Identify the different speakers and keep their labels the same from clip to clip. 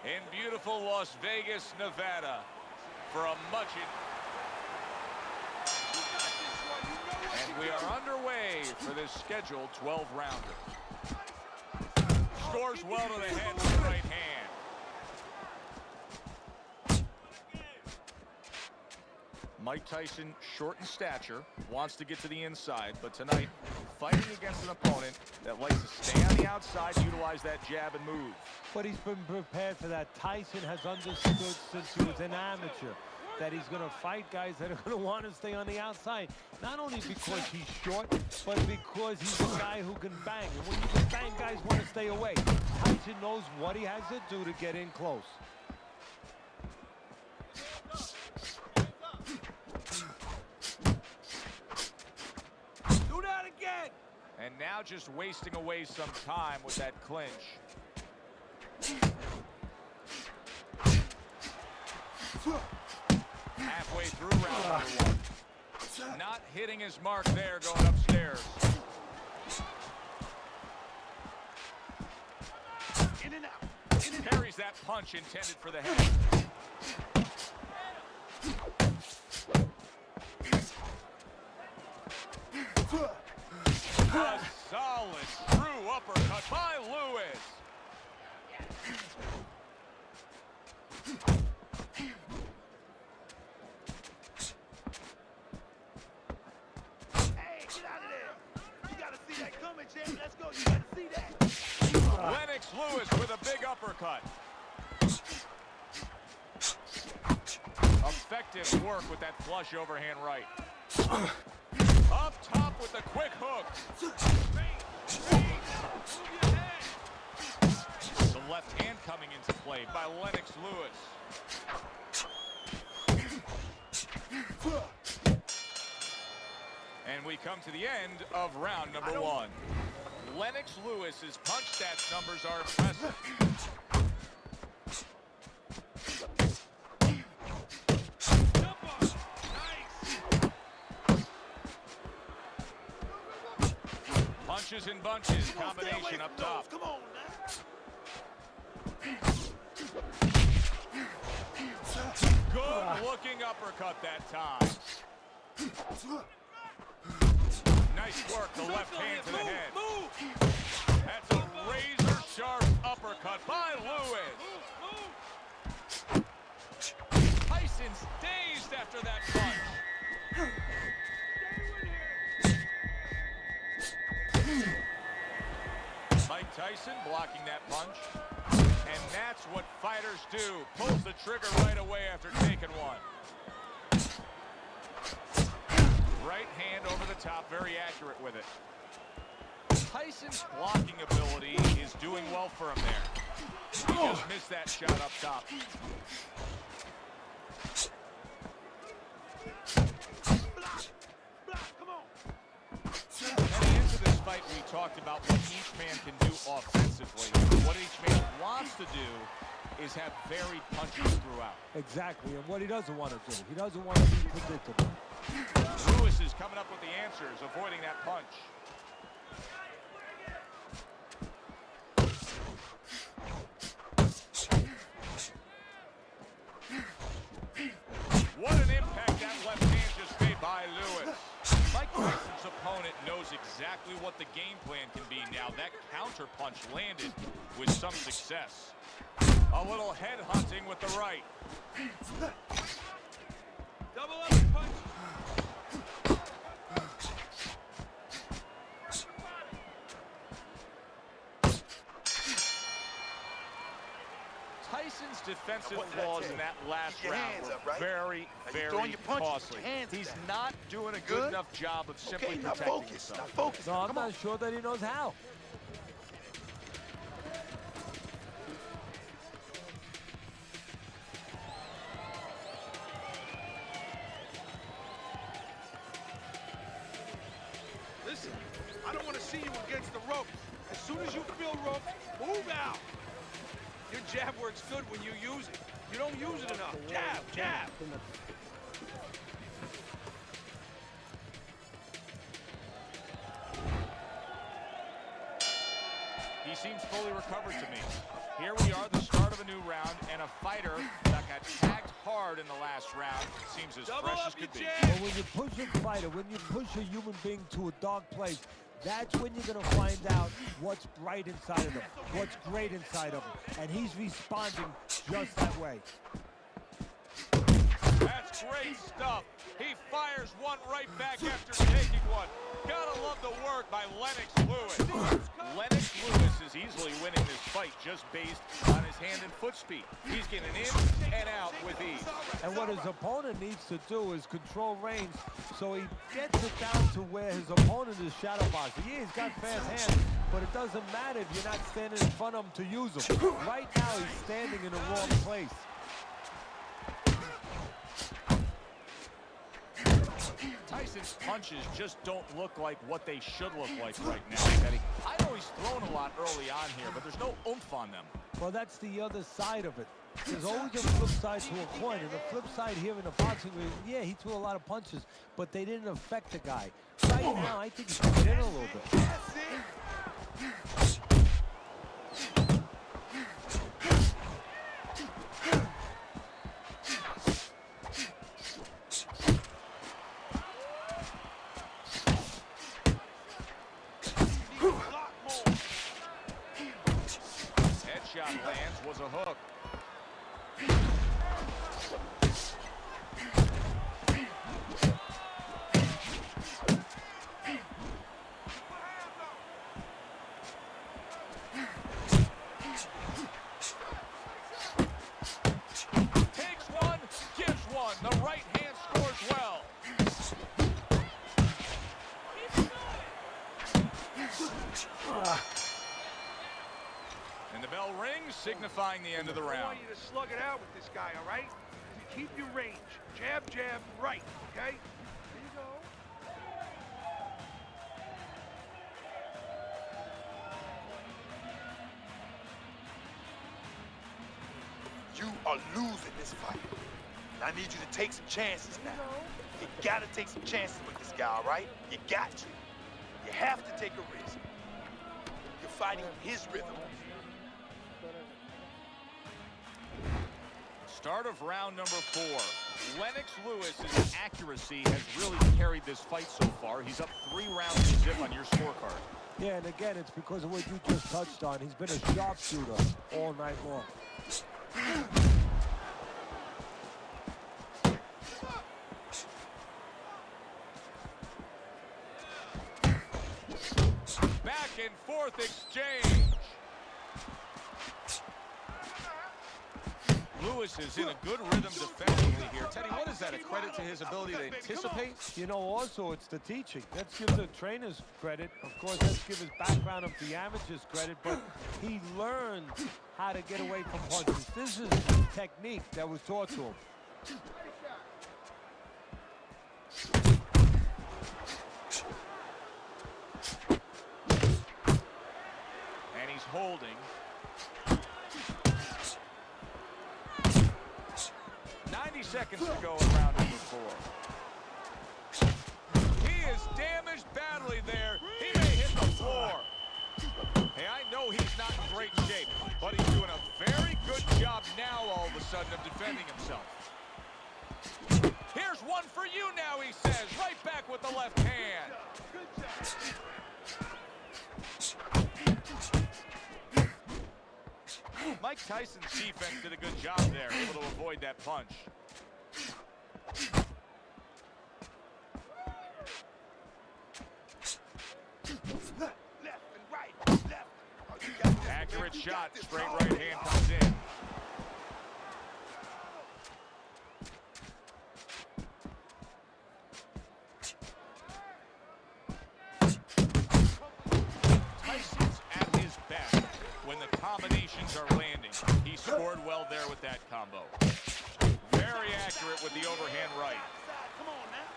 Speaker 1: in beautiful Las Vegas, Nevada, for a and we are underway for this scheduled 12-rounder. Scores well to the head with the right hand. Mike Tyson, short in stature, wants to get to the inside, but tonight, fighting against an opponent that likes to stay on the outside, utilize that jab and move.
Speaker 2: But he's been prepared for that. Tyson has understood since he was an amateur that he's going to fight guys that are going to want to stay on the outside. Not only because he's short, but because he's a guy who can bang. And when you can bang, guys want to stay away. Tyson knows what he has to do to get in close.
Speaker 1: Do that again! And now just wasting away some time with that clinch. Halfway through round number one. Not hitting his mark there, going upstairs. In and out. Parries that punch intended for the head. A solid, true uppercut by Lewis. Lennox Lewis with a big uppercut. Effective work with that flush overhand right. Up top with the quick hook. The left hand coming into play by Lennox Lewis. And we come to the end of round number one. Lennox Lewis's punch stats numbers are impressive. Punches and bunches, combination up top. Come on, good looking uppercut that time. Nice work, the left hand to the head. That's a razor-sharp uppercut by Lewis. Tyson's dazed after that punch. Mike Tyson blocking that punch. And that's what fighters do. Pulls the trigger right away after taking one. Right hand over the top, very accurate with it. Tyson's blocking ability is doing well for him there. He just missed that shot up top. Heading into this fight, we talked about what each man can do offensively. What each man wants to do is have varied punches throughout.
Speaker 2: Exactly, and what he doesn't want to do. He doesn't want to be predictable.
Speaker 1: Lewis is coming up with the answers, avoiding that punch. What an impact that left hand just made by Lewis. Mike Tyson's opponent knows exactly what the game plan can be now. That counter punch landed with some success. A little head hunting with the right. Double up punch. Tyson's defensive flaws in that last round were very, very costly. He's not doing a good enough job of simply protecting himself.
Speaker 2: No, I'm not sure that he knows how.
Speaker 3: Listen, I don't want to see you against the ropes. As soon as you feel ropes, move out. Your jab works good when you use it. You don't use it enough. Jab, jab.
Speaker 1: He seems fully recovered to me. Here we are, the start of a new round. hard in the last round. Seems as
Speaker 3: Double
Speaker 1: fresh
Speaker 3: up
Speaker 1: as could be.
Speaker 3: your
Speaker 2: But when you push a fighter, when you push a human being to a dark place, that's when you're going to find out what's bright inside of them, what's great inside of them. And he's responding just that way.
Speaker 1: That's great stuff. He fires one right back after taking one. Gotta love the work by Lennox Lewis. Lennox Lewis is easily winning this fight just based on his hand and foot speed. He's getting in and out with ease.
Speaker 2: And what his opponent needs to do is control range so he gets it down to where his opponent is shadow boxing. Yeah, he's got fast hands, but it doesn't matter if you're not standing in front of him to use them. Right now, he's standing in the wrong place.
Speaker 1: Tyson's punches just don't look like what they should look like right now, Teddy. I know he's thrown a lot early on here, but there's no oomph on them.
Speaker 2: Well, that's the other side of it. There's always a flip side to a coin, and the flip side here in the boxing ring, yeah, he threw a lot of punches, but they didn't affect the guy. Right now, I think he's coming in a little bit.
Speaker 3: That's it.
Speaker 1: Headshot lands, was a hook. Takes one, gives one. The right hand scores well. And the bell rings, signifying the end of the
Speaker 3: I
Speaker 1: round.
Speaker 3: want you to slug it out with this guy, all right? Keep your range. Jab, jab, right, okay? Here you go.
Speaker 4: You are losing this fight. I need you to take some chances now. You gotta take some chances with this guy, all right? You got to. You have to take a risk. You're fighting his rhythm.
Speaker 1: Start of round number 4. Lennox Lewis's accuracy has really carried this fight so far. He's up 3 rounds to zip on your scorecard.
Speaker 2: Yeah, and again, it's because of what you just touched on. He's been a sharpshooter all night long.
Speaker 1: Back and forth exchange. Lewis is in a good rhythm defensively here. Teddy, what is that, a credit to his ability to anticipate?
Speaker 2: You know, also, it's the teaching. Let's give the trainers credit. Of course, let's give his background of the amateurs credit, but he learned how to get away from punches. This is technique that was taught to him.
Speaker 1: And he's holding. 90 seconds to go in round number 4. He is damaged badly there. He may hit the floor. Hey, I know he's not in great shape, but he's doing a very good job now all of a sudden of defending himself. Here's one for you now, he says, right back with the left hand. Mike Tyson's defense did a good job there, able to avoid that punch.
Speaker 4: Left and right, left. Oh, you got this,
Speaker 1: Accurate
Speaker 4: man. You
Speaker 1: shot,
Speaker 4: got this.
Speaker 1: straight
Speaker 4: Oh,
Speaker 1: right hand comes in. Tyson's at his best when the combinations are landing. He scored well there with that combo. Very accurate with the overhand right.
Speaker 4: Come on now.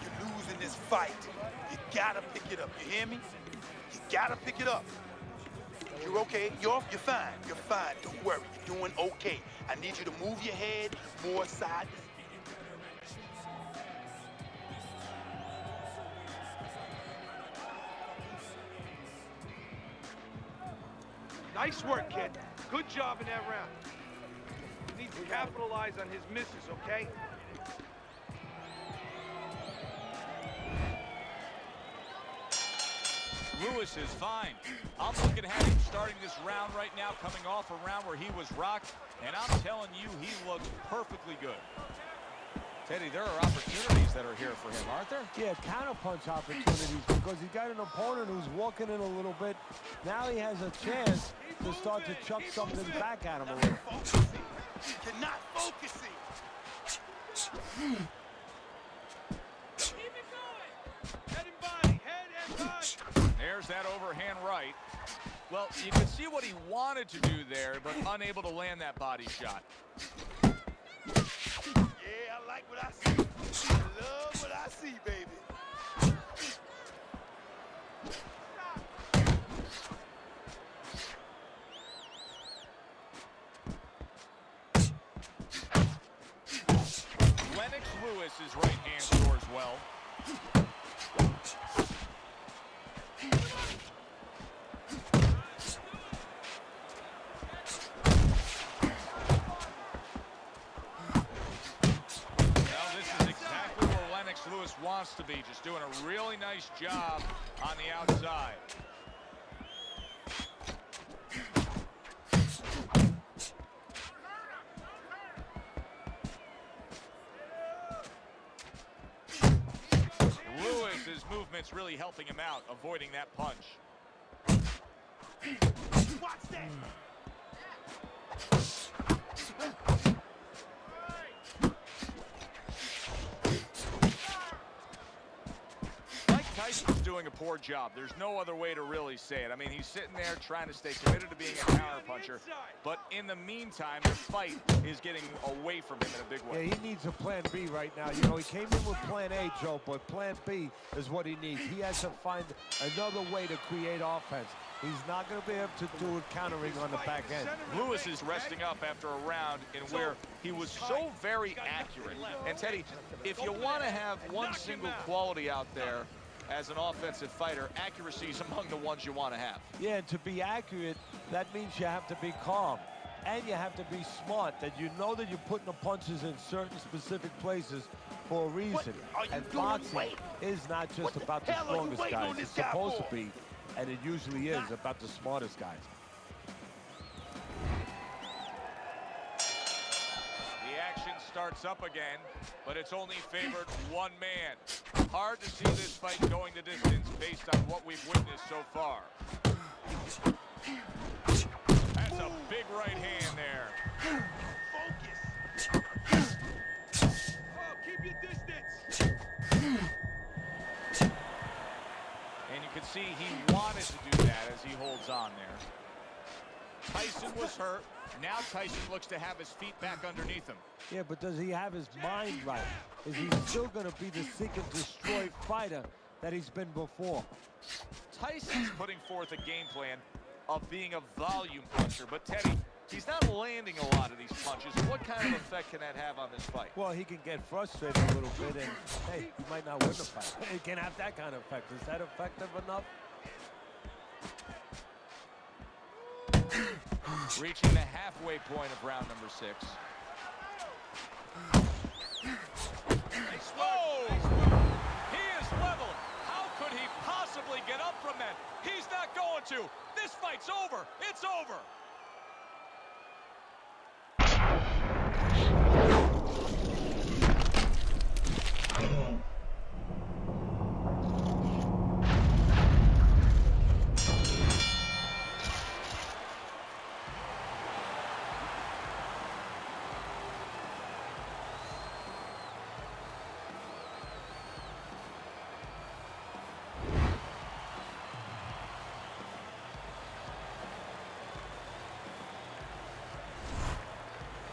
Speaker 4: You're losing this fight. You gotta pick it up. You hear me? You gotta pick it up. You're okay. You're fine. You're fine. Don't worry. You're doing okay. I need you to move your head more side.
Speaker 3: Nice work, kid. Good job in that round. needs to capitalize on his misses, okay?
Speaker 1: Lewis is fine. I'm looking at him starting this round right now, coming off a round where he was rocked, and I'm telling you, he looks perfectly good. Teddy, there are opportunities that are here for him, aren't there?
Speaker 2: Yeah, counterpunch opportunities, because he's got an opponent who's walking in a little bit. Now he has a chance to start to chuck something back at him a little.
Speaker 4: Focusing. You're not focusing.
Speaker 3: Head and body, head and body.
Speaker 1: There's that overhand right. Well, you can see what he wanted to do there, but unable to land that body shot.
Speaker 4: Yeah, I like what I see. I love what I see, baby.
Speaker 1: Lennox Lewis's right hand scores well. Lewis wants to be, just doing a really nice job on the outside. Lewis's movement's really helping him out, avoiding that punch.
Speaker 4: Watch that.
Speaker 1: Tyson's doing a poor job. There's no other way to really say it. I mean, he's sitting there trying to stay committed to being a counterpuncher, but in the meantime, the fight is getting away from him in a big way.
Speaker 2: Yeah, he needs a plan B right now. You know, he came in with plan A, Joe, but plan B is what he needs. He has to find another way to create offense. He's not going to be able to do it countering on the back end.
Speaker 1: Lewis is resting up after a round in where he was so very accurate. And Teddy, if you want to have one single quality out there as an offensive fighter, accuracy is among the ones you want to have.
Speaker 2: Yeah, and to be accurate, that means you have to be calm. And you have to be smart, that you know that you're putting the punches in certain specific places for a reason. And boxing is not just about the strongest guys. It's supposed to be, and it usually is, about the smartest guys.
Speaker 1: The action starts up again, but it's only favored one man. Hard to see this fight going the distance based on what we've witnessed so far. That's a big right hand there.
Speaker 3: Focus. Oh, keep your distance.
Speaker 1: And you can see he wanted to do that as he holds on there. Tyson was hurt. Now Tyson looks to have his feet back underneath him.
Speaker 2: Yeah, but does he have his mind right? Is he still going to be the seek and destroy fighter that he's been before?
Speaker 1: Tyson's putting forth a game plan of being a volume puncher, but Teddy, he's not landing a lot of these punches. What kind of effect can that have on this fight?
Speaker 2: Well, he can get frustrated a little bit, and hey, he might not win the fight. He can have that kind of effect. Is that effective enough?
Speaker 1: Reaching the halfway point of round number 6. Oh! He is level. How could he possibly get up from that? He's not going to. This fight's over. It's over.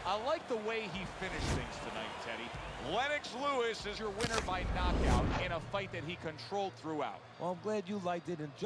Speaker 1: I like the way he finished things tonight, Teddy. Lennox Lewis is your winner by knockout in a fight that he controlled throughout.
Speaker 2: Well, I'm glad you liked it, and just